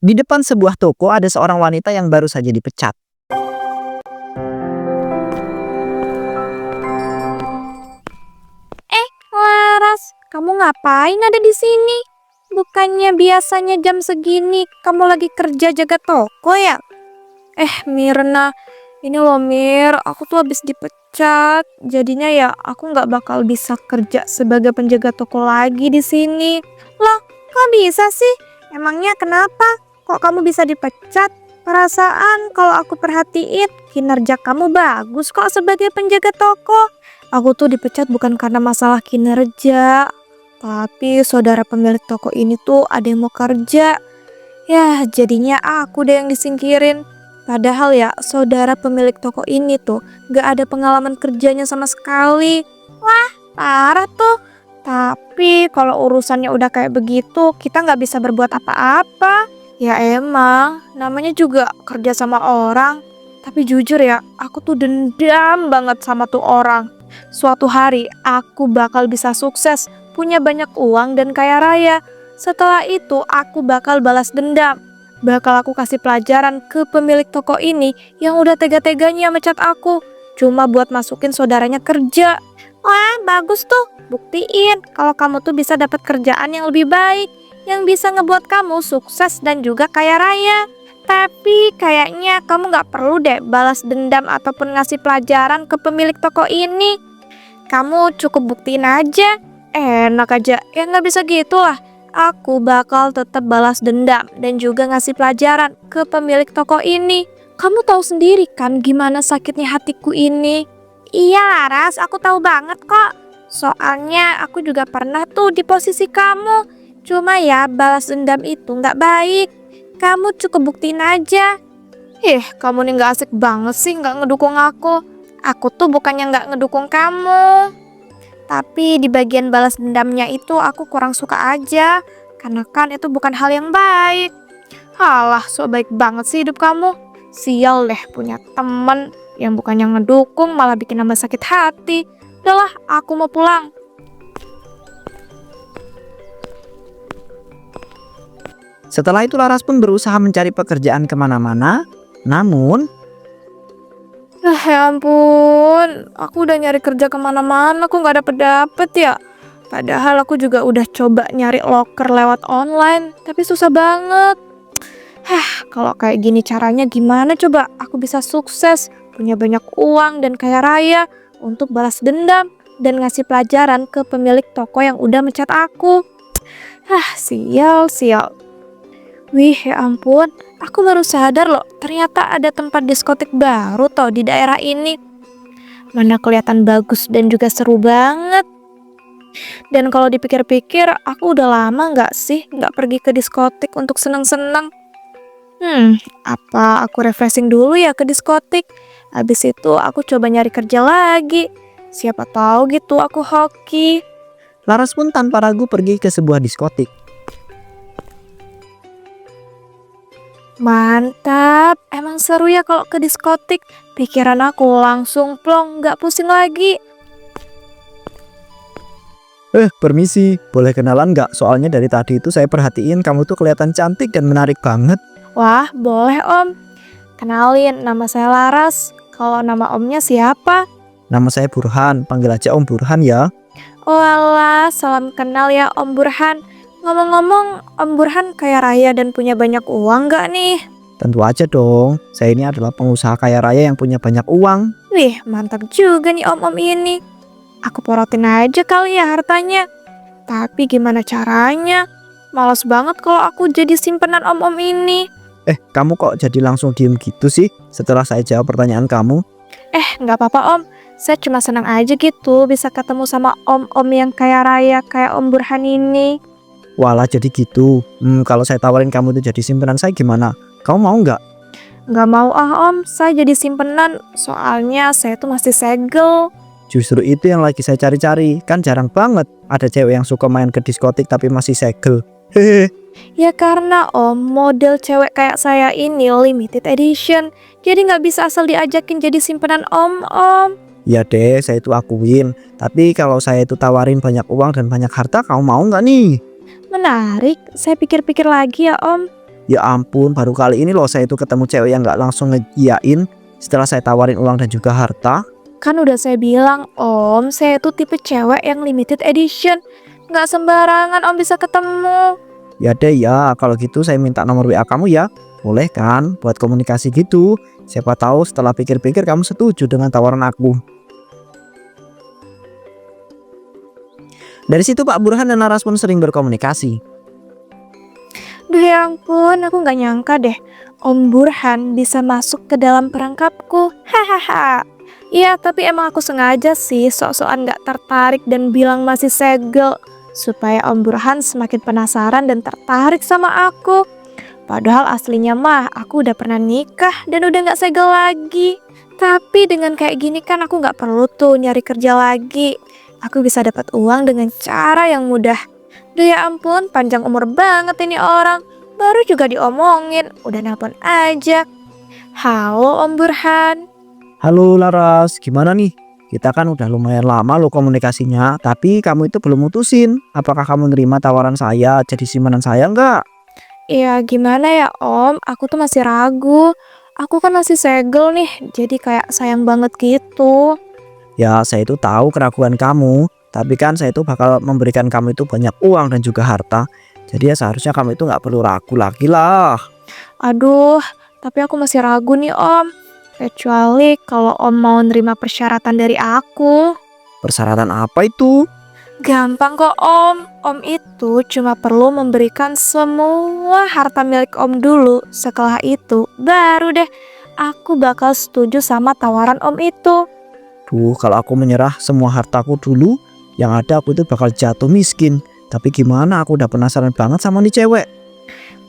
Di depan sebuah toko ada seorang wanita yang baru saja dipecat. Laras, kamu ngapain ada di sini? Bukannya biasanya jam segini kamu lagi kerja jaga toko ya? Mirna, ini loh Mir, aku tuh habis dipecat. Jadinya ya aku nggak bakal bisa kerja sebagai penjaga toko lagi di sini. Loh, kok bisa sih? Emangnya kenapa? Kok kamu bisa dipecat? Perasaan kalau aku perhatiin kinerja kamu bagus kok sebagai penjaga toko. Aku tuh dipecat bukan karena masalah kinerja, tapi saudara pemilik toko ini tuh ada yang mau kerja. Ya, jadinya aku deh yang disingkirin. Padahal ya, saudara pemilik toko ini tuh gak ada pengalaman kerjanya sama sekali. Wah, parah tuh. Tapi kalau urusannya udah kayak begitu, kita gak bisa berbuat apa-apa. Ya emang, namanya juga kerja sama orang. Tapi jujur ya, aku tuh dendam banget sama tuh orang. Suatu hari aku bakal bisa sukses, punya banyak uang dan kaya raya. Setelah itu aku bakal balas dendam. Bakal aku kasih pelajaran ke pemilik toko ini yang udah tega-teganya mecat aku. Cuma buat masukin saudaranya kerja. Wah, bagus tuh. Buktiin kalau kamu tuh bisa dapat kerjaan yang lebih baik, yang bisa ngebuat kamu sukses dan juga kaya raya. Tapi kayaknya kamu gak perlu deh balas dendam ataupun ngasih pelajaran ke pemilik toko ini. Kamu cukup buktiin aja. Enak aja, ya gak bisa gitu lah. Aku bakal tetap balas dendam dan juga ngasih pelajaran ke pemilik toko ini. Kamu tahu sendiri kan gimana sakitnya hatiku ini. Iya Laras, aku tahu banget kok. Soalnya aku juga pernah tuh di posisi kamu. Cuma ya balas dendam itu gak baik. Kamu cukup buktiin aja. Kamu nih gak asik banget sih gak ngedukung aku. Aku tuh bukannya gak ngedukung kamu. Tapi di bagian balas dendamnya itu aku kurang suka aja. Karena kan itu bukan hal yang baik. Halah, so baik banget sih hidup kamu. Sial deh punya temen yang bukannya ngedukung malah bikin nambah sakit hati. Udahlah, aku mau pulang. Setelah itu Laras pun berusaha mencari pekerjaan kemana-mana. Namun Ya ampun, aku udah nyari kerja kemana-mana, aku gak dapet-dapet ya. Padahal aku juga udah coba nyari loker lewat online, tapi susah banget. Kalau kayak gini caranya gimana coba aku bisa sukses, punya banyak uang dan kaya raya untuk balas dendam dan ngasih pelajaran ke pemilik toko yang udah mencat aku. Sial. Wih, ya ampun, aku baru sadar loh, ternyata ada tempat diskotik baru toh di daerah ini. Mana kelihatan bagus dan juga seru banget. Dan kalau dipikir-pikir, aku udah lama gak sih gak pergi ke diskotik untuk seneng-seneng. Apa aku refreshing dulu ya ke diskotik? Habis itu aku coba nyari kerja lagi. Siapa tahu gitu aku hoki. Laras pun tanpa ragu pergi ke sebuah diskotik. Mantap, emang seru ya kalau ke diskotik. Pikiran aku langsung plong, gak pusing lagi. Permisi, boleh kenalan gak? Soalnya dari tadi itu saya perhatiin kamu tuh kelihatan cantik dan menarik banget. Wah, boleh om. Kenalin, nama saya Laras. Kalau nama omnya siapa? Nama saya Burhan, panggil aja Om Burhan ya. Oh alah, salam kenal ya Om Burhan. Ngomong-ngomong, Om Burhan kaya raya dan punya banyak uang gak nih? Tentu aja dong, saya ini adalah pengusaha kaya raya yang punya banyak uang. Wih, mantap juga nih om-om ini. Aku porotin aja kali ya hartanya. Tapi gimana caranya? Males banget kalau aku jadi simpenan om-om ini. Kamu kok jadi langsung diem gitu sih setelah saya jawab pertanyaan kamu? Gak apa-apa om. Saya cuma senang aja gitu bisa ketemu sama om-om yang kaya raya kayak Om Burhan ini. Walah jadi gitu. Kalau saya tawarin kamu itu jadi simpenan saya gimana? Kamu mau nggak? Gak mau om, saya jadi simpenan. Soalnya saya tuh masih segel. Justru itu yang lagi saya cari-cari. Kan jarang banget ada cewek yang suka main ke diskotik tapi masih segel. Hehe. Ya karena om, model cewek kayak saya ini limited edition. Jadi gak bisa asal diajakin jadi simpenan om. Ya deh, saya itu akuin. Tapi kalau saya itu tawarin banyak uang dan banyak harta, kamu mau nggak nih? Menarik, saya pikir-pikir lagi ya om. Ya ampun, baru kali ini loh saya itu ketemu cewek yang gak langsung ngegiyain setelah saya tawarin uang dan juga harta. Kan udah saya bilang om, saya itu tipe cewek yang limited edition. Nggak sembarangan om bisa ketemu. Ya deh ya, kalau gitu saya minta nomor WA kamu ya. Boleh kan buat komunikasi gitu. Siapa tahu setelah pikir-pikir kamu setuju dengan tawaran aku. Dari situ Pak Burhan dan Laras pun sering berkomunikasi. Duh ya ampun, aku nggak nyangka deh Om Burhan bisa masuk ke dalam perangkapku. Hahaha. Iya, tapi emang aku sengaja sih sok-sokan nggak tertarik dan bilang masih segel supaya Om Burhan semakin penasaran dan tertarik sama aku. Padahal aslinya mah aku udah pernah nikah dan udah nggak segel lagi. Tapi dengan kayak gini kan aku nggak perlu tuh nyari kerja lagi. Aku bisa dapat uang dengan cara yang mudah. Duh ya ampun, panjang umur banget ini orang. Baru juga diomongin, udah nelpon aja. Halo Om Burhan. Halo Laras, gimana nih? Kita kan udah lumayan lama loh komunikasinya, tapi kamu itu belum mutusin. Apakah kamu nerima tawaran saya jadi simpanan saya enggak? Ya gimana ya Om, aku tuh masih ragu. Aku kan masih segel nih, jadi kayak sayang banget gitu. Ya saya itu tahu keraguan kamu, tapi kan saya itu bakal memberikan kamu itu banyak uang dan juga harta. Jadi ya seharusnya kamu itu nggak perlu ragu lagi lah. Aduh, tapi aku masih ragu nih Om. Kecuali kalau Om mau nerima persyaratan dari aku. Persyaratan apa itu? Gampang kok Om. Om itu cuma perlu memberikan semua harta milik Om dulu. Setelah itu baru deh aku bakal setuju sama tawaran Om itu. Duh, kalau aku menyerah semua hartaku dulu, yang ada aku itu bakal jatuh miskin. Tapi gimana, aku udah penasaran banget sama nih cewek.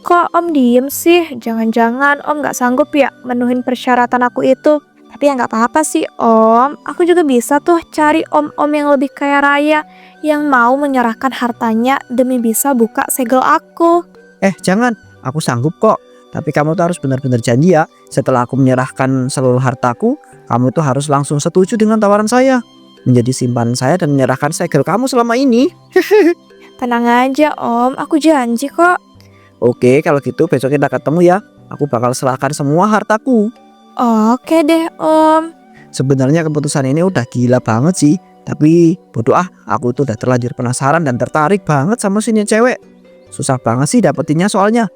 Kok Om diem sih? Jangan-jangan Om gak sanggup ya menuhin persyaratan aku itu? Tapi ya gak apa-apa sih Om. Aku juga bisa tuh cari Om-Om yang lebih kaya raya, yang mau menyerahkan hartanya demi bisa buka segel aku. Jangan, aku sanggup kok. Tapi kamu tuh harus benar-benar janji ya. Setelah aku menyerahkan seluruh hartaku, kamu tuh harus langsung setuju dengan tawaran saya. Menjadi simpanan saya dan menyerahkan segel kamu selama ini. Tenang aja Om, aku janji kok. Oke, kalau gitu besok kita ketemu ya. Aku bakal serahkan semua hartaku. Oke deh Om. Sebenarnya keputusan ini udah gila banget sih. Tapi bodoh ah, aku tuh udah terlanjur penasaran dan tertarik banget sama sini cewek. Susah banget sih dapetinnya soalnya.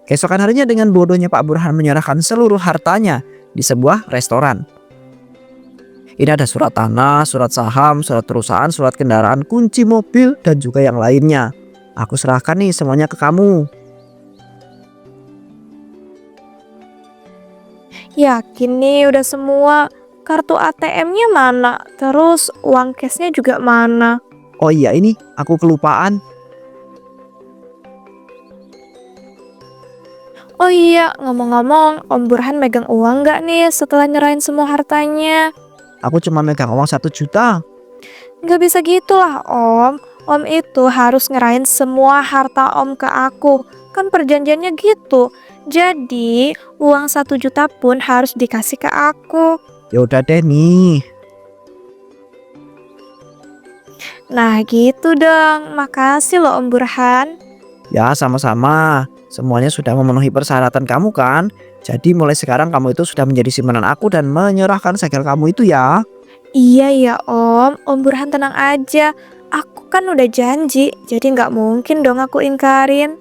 Keesokan harinya dengan bodohnya Pak Burhan menyerahkan seluruh hartanya di sebuah restoran. Ini ada surat tanah, surat saham, surat perusahaan, surat kendaraan, kunci mobil, dan juga yang lainnya. Aku serahkan nih semuanya ke kamu. Yakin nih udah semua. Kartu ATM-nya mana? Terus uang cashnya juga mana? Oh iya, ini aku kelupaan. Oh iya, ngomong-ngomong, Om Burhan megang uang nggak nih setelah nyerahin semua hartanya? Aku cuma megang uang 1 juta. Nggak bisa gitu lah Om. Om itu harus ngerahin semua harta Om ke aku. Kan perjanjiannya gitu. Jadi uang 1 juta pun harus dikasih ke aku. Ya udah deh nih. Nah gitu dong. Makasih loh Om Burhan. Ya sama-sama. Semuanya sudah memenuhi persyaratan kamu kan. Jadi mulai sekarang kamu itu sudah menjadi simpanan aku dan menyerahkan segel kamu itu ya. Iya ya Om. Om Burhan tenang aja. Aku kan udah janji. Jadi nggak mungkin dong aku ingkarin.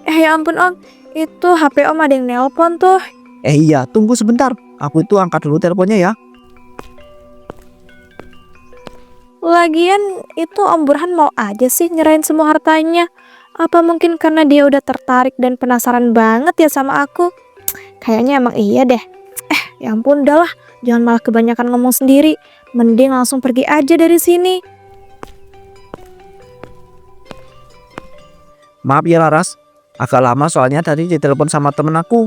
Ya ampun Om. Itu HP Om ada yang nelpon tuh. Iya, tunggu sebentar. Aku itu angkat dulu teleponnya ya. Lagian itu Om Burhan mau aja sih nyerahin semua hartanya. Apa mungkin karena dia udah tertarik dan penasaran banget ya sama aku? Kayaknya emang iya deh. Ya ampun udahlah, jangan malah kebanyakan ngomong sendiri. Mending langsung pergi aja dari sini. Maaf ya Laras, agak lama soalnya tadi ditelepon sama temen aku.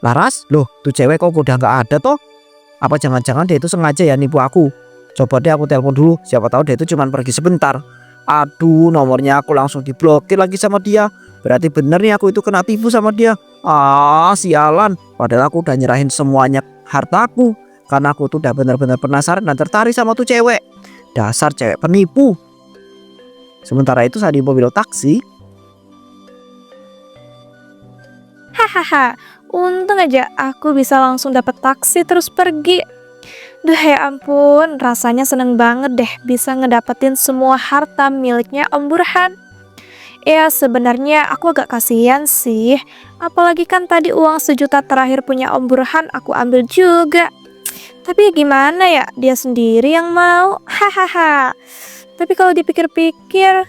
Laras, loh tuh cewek kok udah nggak ada toh? Apa jangan-jangan dia itu sengaja ya nipu aku? Coba deh aku telepon dulu, siapa tahu dia itu cuma pergi sebentar. Aduh, nomornya aku langsung diblokir lagi sama dia. Berarti bener nih aku itu kena tipu sama dia. Ah, sialan. Padahal aku udah nyerahin semuanya hartaku. Karena aku tuh udah bener-bener penasaran dan tertarik sama tuh cewek. Dasar cewek penipu. Sementara itu saat di mobil taksi. Hahaha, untung aja aku bisa langsung dapat taksi terus pergi. Duh ya ampun, rasanya seneng banget deh bisa ngedapetin semua harta miliknya Om Burhan. Ya sebenarnya aku agak kasihan sih, apalagi kan tadi uang 1 juta terakhir punya Om Burhan aku ambil juga. Tapi gimana ya, dia sendiri yang mau. Hahaha. Tapi kalau dipikir-pikir,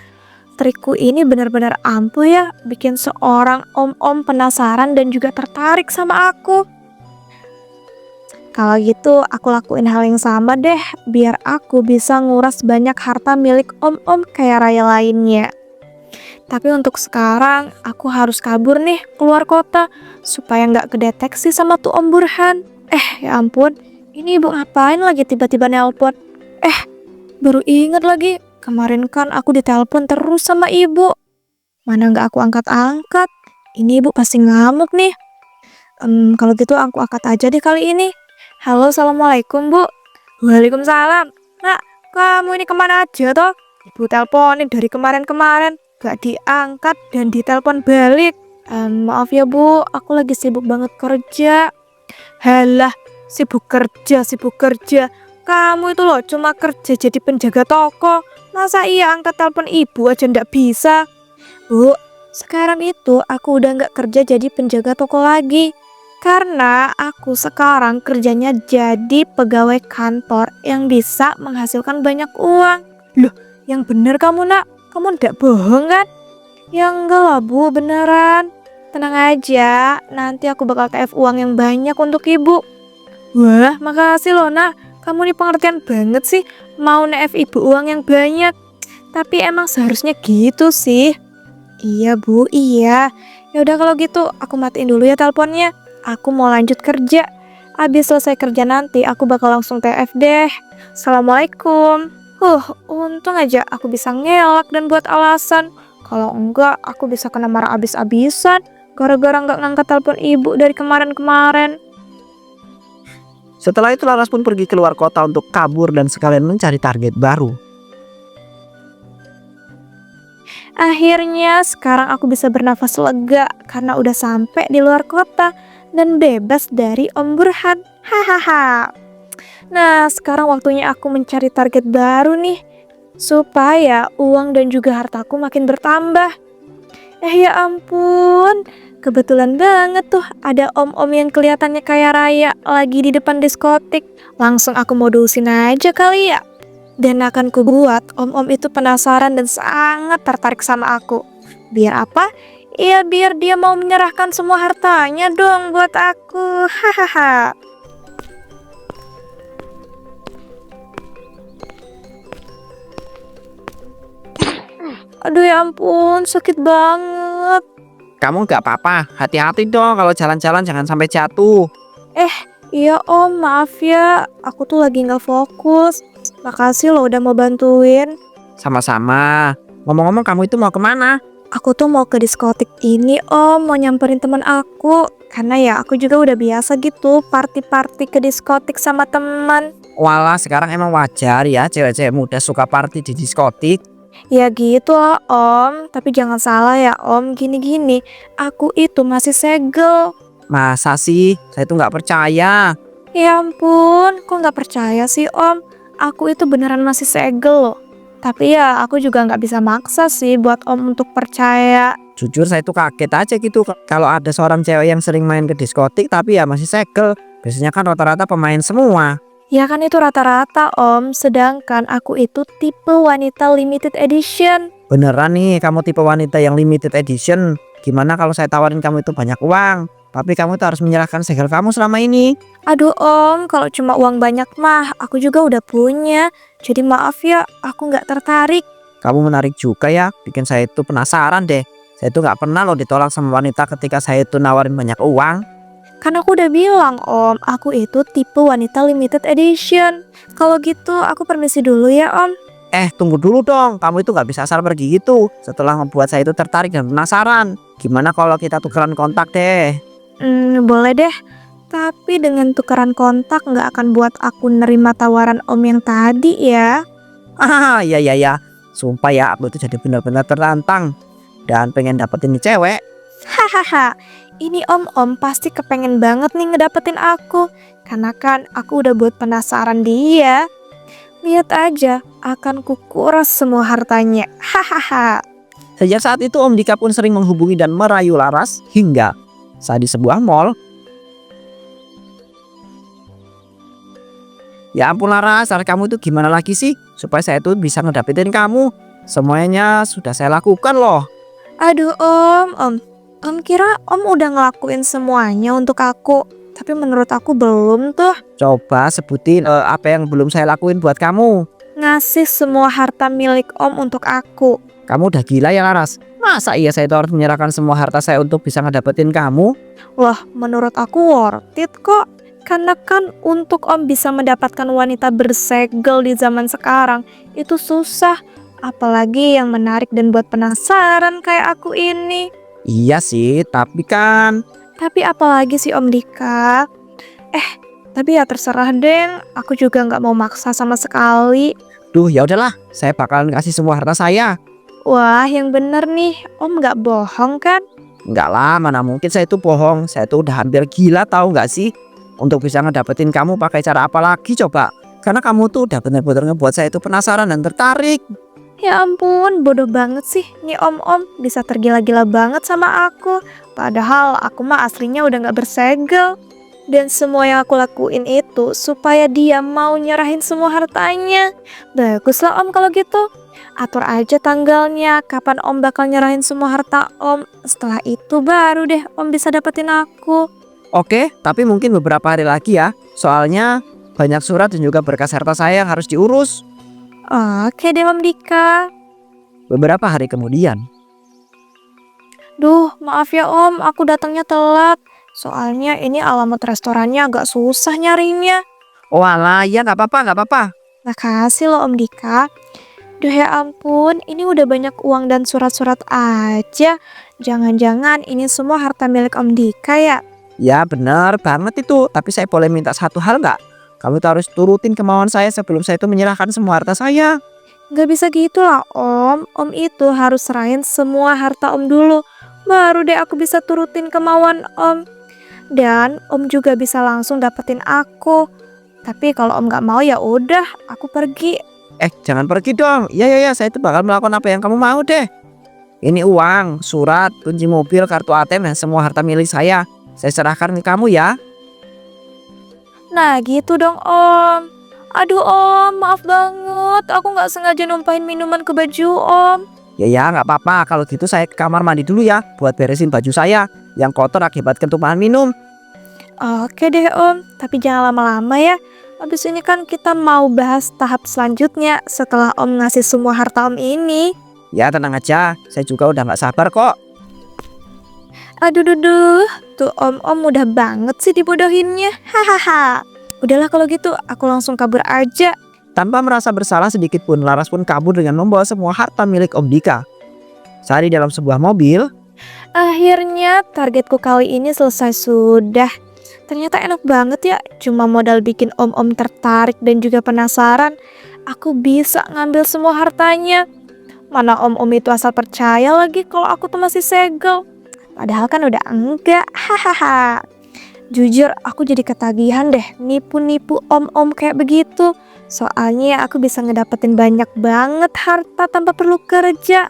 trikku ini benar-benar ampuh ya, bikin seorang om-om penasaran dan juga tertarik sama aku. Kalau gitu aku lakuin hal yang sama deh, biar aku bisa nguras banyak harta milik om-om kaya raya lainnya. Tapi untuk sekarang aku harus kabur nih keluar kota supaya nggak kedeteksi sama tuh Om Burhan. Ya ampun, ini ibu ngapain lagi tiba-tiba nelpon? Baru inget lagi, kemarin kan aku ditelepon terus sama ibu. Mana nggak aku angkat-angkat? Ini ibu pasti ngamuk nih. Kalau gitu aku angkat aja deh kali ini. Halo, assalamualaikum bu. Waalaikumsalam. Nak, kamu ini kemana aja toh? Ibu teleponin dari kemarin-kemarin, gak diangkat dan ditelepon balik. Maaf ya bu, aku lagi sibuk banget kerja. Halah, sibuk kerja. Kamu itu loh cuma kerja jadi penjaga toko. Masa iya angkat telepon ibu aja ndak bisa? Bu, sekarang itu aku udah nggak kerja jadi penjaga toko lagi. Karena aku sekarang kerjanya jadi pegawai kantor yang bisa menghasilkan banyak uang. Loh, yang bener kamu nak, kamu ndak bohong kan? Ya enggak lah bu, beneran. Tenang aja, nanti aku bakal TF uang yang banyak untuk ibu. Wah, makasih loh nak. Kamu nih pengertian banget sih, mau nef ibu uang yang banyak. Tapi emang seharusnya gitu sih. Iya bu, iya. Ya udah kalau gitu, aku matiin dulu ya teleponnya. Aku mau lanjut kerja. Abis selesai kerja nanti, aku bakal langsung TF deh. Assalamualaikum. Untung aja aku bisa ngelak dan buat alasan. Kalau enggak, aku bisa kena marah abis-abisan. Gara-gara nggak ngangkat telepon ibu dari kemarin-kemarin. Setelah itu Laras pun pergi keluar kota untuk kabur dan sekalian mencari target baru. Akhirnya sekarang aku bisa bernafas lega karena udah sampai di luar kota dan bebas dari Om Burhan. Hahaha. Nah, sekarang waktunya aku mencari target baru nih, supaya uang dan juga hartaku makin bertambah. Ya ampun, kebetulan banget tuh ada om-om yang kelihatannya kaya raya lagi di depan diskotik. Langsung aku modusin aja kali ya. Dan akan kubuat om-om itu penasaran dan sangat tertarik sama aku. Biar apa? Ya biar dia mau menyerahkan semua hartanya dong buat aku. Hahaha. Aduh ya ampun, sakit banget. Kamu nggak apa-apa, hati-hati dong kalau jalan-jalan jangan sampai jatuh. Iya om, maaf ya, aku tuh lagi nggak fokus. Makasih loh udah mau bantuin. Sama-sama. Ngomong-ngomong kamu itu mau kemana? Aku tuh mau ke diskotik ini om, mau nyamperin teman aku. Karena ya aku juga udah biasa gitu party-party ke diskotik sama teman. Walah, sekarang emang wajar ya cewek-cewek muda suka party di diskotik. Ya gitu lah om, tapi jangan salah ya om, gini-gini. Aku itu masih segel. Masa sih? Saya tuh nggak percaya. Ya ampun, kok nggak percaya sih om? Aku itu beneran masih segel loh. Tapi ya aku juga nggak bisa maksa sih buat om untuk percaya. Jujur saya tuh kaget aja gitu kalau ada seorang cewek yang sering main ke diskotik tapi ya masih segel. Biasanya kan rata-rata pemain semua. Ya kan itu rata-rata om, sedangkan aku itu tipe wanita limited edition. Beneran nih kamu tipe wanita yang limited edition. Gimana kalau saya tawarin kamu itu banyak uang, tapi kamu tuh harus menyerahkan segel kamu selama ini. Aduh om, kalau cuma uang banyak mah aku juga udah punya. Jadi maaf ya, aku nggak tertarik. Kamu menarik juga ya, bikin saya itu penasaran deh. Saya itu nggak pernah loh ditolak sama wanita ketika saya itu nawarin banyak uang. Kan aku udah bilang om, aku itu tipe wanita limited edition. Kalau gitu aku permisi dulu ya om. Tunggu dulu dong, kamu itu nggak bisa asal pergi gitu. Setelah membuat saya itu tertarik dan penasaran. Gimana kalau kita tukeran kontak deh? Boleh deh. Tapi dengan tukeran kontak nggak akan buat aku nerima tawaran om yang tadi ya. Ya. Sumpah ya, aku itu jadi benar-benar tertantang dan pengen dapetin nih cewek. Hahaha, Ini om pasti kepengen banget nih ngedapetin aku. Karena kan aku udah buat penasaran dia. Lihat aja, akan kukuras semua hartanya. Hahaha. Sejak saat itu Om Dika pun sering menghubungi dan merayu Laras hingga saat di sebuah mall. Ya ampun Laras, kamu itu gimana lagi sih? Supaya saya tuh bisa ngedapetin kamu. Semuanya sudah saya lakukan loh. Aduh om kira om udah ngelakuin semuanya untuk aku. Tapi menurut aku belum tuh. Coba sebutin apa yang belum saya lakuin buat kamu. Ngasih semua harta milik om untuk aku. Kamu udah gila ya Laras? Masa iya saya tuh harus menyerahkan semua harta saya untuk bisa ngedapetin kamu? Wah, menurut aku worth it kok. Karena kan untuk om bisa mendapatkan wanita bersegel di zaman sekarang itu susah. Apalagi yang menarik dan buat penasaran kayak aku ini. Iya sih, tapi kan Tapi apalagi sih Om Dika? Tapi ya terserah deh. Aku juga nggak mau maksa sama sekali. duh ya udahlah, saya bakalan kasih semua harta saya. Wah, yang bener nih. Om nggak bohong kan? Enggak lah, mana mungkin saya itu bohong. Saya tuh udah hampir gila tahu nggak sih? Untuk bisa ngedapetin kamu pakai cara apa lagi coba? Karena kamu tuh udah bener-bener ngebuat saya itu penasaran dan tertarik. Ya ampun, bodoh banget sih. Nih om-om bisa tergila-gila banget sama aku. Padahal aku mah aslinya udah gak bersegel. Dan semua yang aku lakuin itu supaya dia mau nyerahin semua hartanya. Baguslah om kalau gitu. Atur aja tanggalnya, kapan om bakal nyerahin semua harta om. Setelah itu baru deh om bisa dapetin aku. Oke, tapi mungkin beberapa hari lagi ya. Soalnya banyak surat dan juga berkas harta saya yang harus diurus. Oke deh om Dika. Beberapa hari kemudian. Duh, maaf ya om, aku datangnya telat. Soalnya ini alamat restorannya agak susah nyarinya. Oh alah, ya nggak apa-apa, nggak apa-apa. Makasih loh Om Dika. Duh ya ampun, ini udah banyak uang dan surat-surat aja. Jangan-jangan ini semua harta milik Om Dika ya? Ya benar banget itu. Tapi saya boleh minta satu hal nggak? Kamu tuh harus turutin kemauan saya sebelum saya itu menyerahkan semua harta saya. Gak bisa gitu lah Om. Om itu harus serahin semua harta Om dulu. Baru deh aku bisa turutin kemauan Om. Dan Om juga bisa langsung dapetin aku. Tapi kalau Om gak mau ya udah, aku pergi. Jangan pergi dong. Ya, saya itu bakal melakukan apa yang kamu mau deh. Ini uang, surat, kunci mobil, kartu ATM dan semua harta milik saya. Saya serahkan ke kamu ya. Nah gitu dong Om. Aduh Om, maaf banget. Aku gak sengaja numpahin minuman ke baju Om. Ya nggak apa-apa. Kalau gitu saya ke kamar mandi dulu ya. Buat beresin baju saya yang kotor akibat ketumpahan minum. Oke deh Om, tapi jangan lama-lama ya. Habis ini kan kita mau bahas tahap selanjutnya setelah Om ngasih semua harta Om ini. Ya tenang aja. Saya juga udah nggak sabar kok. Aduh, tuh Om udah banget sih dibodohinnya. Hahaha. Udahlah kalau gitu, aku langsung kabur aja. Tanpa merasa bersalah sedikit pun, Laras pun kabur dengan membawa semua harta milik Om Dika. Saat di dalam sebuah mobil, Akhirnya targetku kali ini selesai sudah. Ternyata enak banget ya, cuma modal bikin om-om tertarik dan juga penasaran. Aku bisa ngambil semua hartanya. Mana om-om itu asal percaya lagi kalau aku tuh masih segel. Padahal kan udah enggak, hahaha. Jujur aku jadi ketagihan deh nipu-nipu om-om kayak begitu. Soalnya aku bisa ngedapetin banyak banget harta tanpa perlu kerja.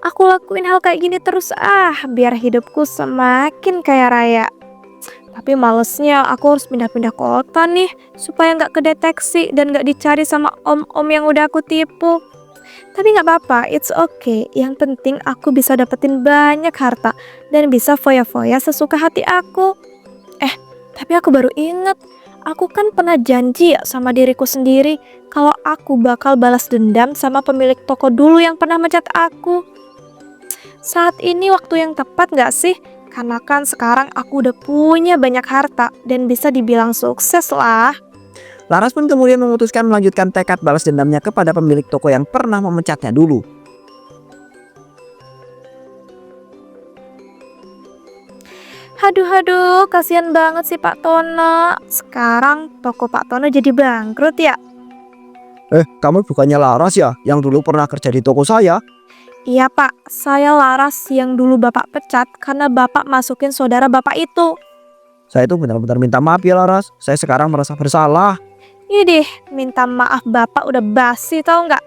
Aku lakuin hal kayak gini terus biar hidupku semakin kaya raya. Tapi malesnya aku harus pindah-pindah kota nih supaya nggak kedeteksi dan nggak dicari sama om-om yang udah aku tipu. Tapi nggak apa-apa, it's okay. Yang penting aku bisa dapetin banyak harta dan bisa foya-foya sesuka hati aku. Tapi aku baru inget, aku kan pernah janji ya sama diriku sendiri kalau aku bakal balas dendam sama pemilik toko dulu yang pernah mencat aku. Saat ini waktu yang tepat gak sih? Karena kan sekarang aku udah punya banyak harta dan bisa dibilang sukses lah. Laras pun kemudian memutuskan melanjutkan tekad balas dendamnya kepada pemilik toko yang pernah memecatnya dulu. Aduh, kasihan banget sih Pak Tono. Sekarang toko Pak Tono jadi bangkrut ya? Kamu bukannya Laras ya yang dulu pernah kerja di toko saya? Iya Pak, saya Laras yang dulu Bapak pecat karena Bapak masukin saudara Bapak itu. Saya itu benar-benar minta maaf ya Laras. Saya sekarang merasa bersalah. Idih, minta maaf Bapak udah basi tau nggak?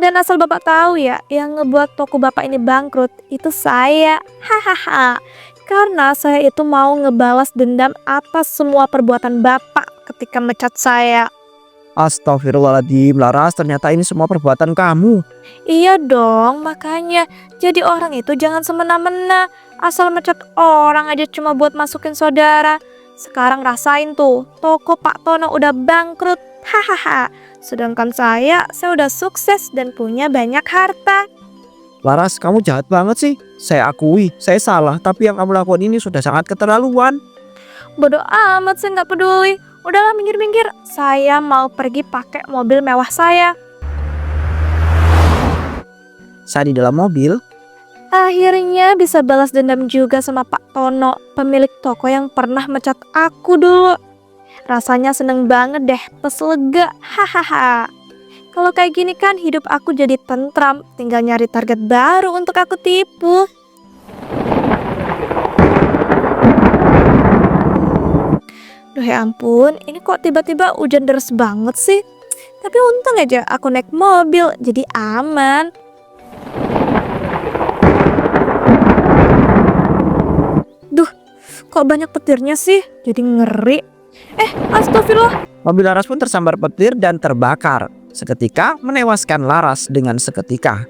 Dan asal Bapak tahu ya, yang ngebuat toko Bapak ini bangkrut itu saya. Hahaha. Karena saya itu mau ngebalas dendam atas semua perbuatan Bapak ketika mecat saya. Astagfirullahaladzim Laras, ternyata ini semua perbuatan kamu. Iya dong, makanya jadi orang itu jangan semena-mena. Asal mecat orang aja cuma buat masukin saudara. Sekarang rasain tuh, toko Pak Tono udah bangkrut. Hahaha. Sedangkan saya udah sukses dan punya banyak harta. Laras, kamu jahat banget sih. Saya akui, saya salah. Tapi yang kamu lakukan ini sudah sangat keterlaluan. Bodoh amat, saya nggak peduli. Udahlah minggir-minggir, saya mau pergi pakai mobil mewah saya. Saat di dalam mobil, Akhirnya bisa balas dendam juga sama Pak Tono, pemilik toko yang pernah mecat aku dulu. Rasanya seneng banget deh, plus lega, hahaha. Kalau kayak gini kan hidup aku jadi tentram, tinggal nyari target baru untuk aku tipu. Duh ya ampun, ini kok tiba-tiba hujan deras banget sih. Tapi untung aja aku naik mobil, jadi aman. Duh, kok banyak petirnya sih? Jadi ngeri. Astagfirullah. mobil Laras pun tersambar petir dan terbakar. Seketika menewaskan Laras dengan seketika.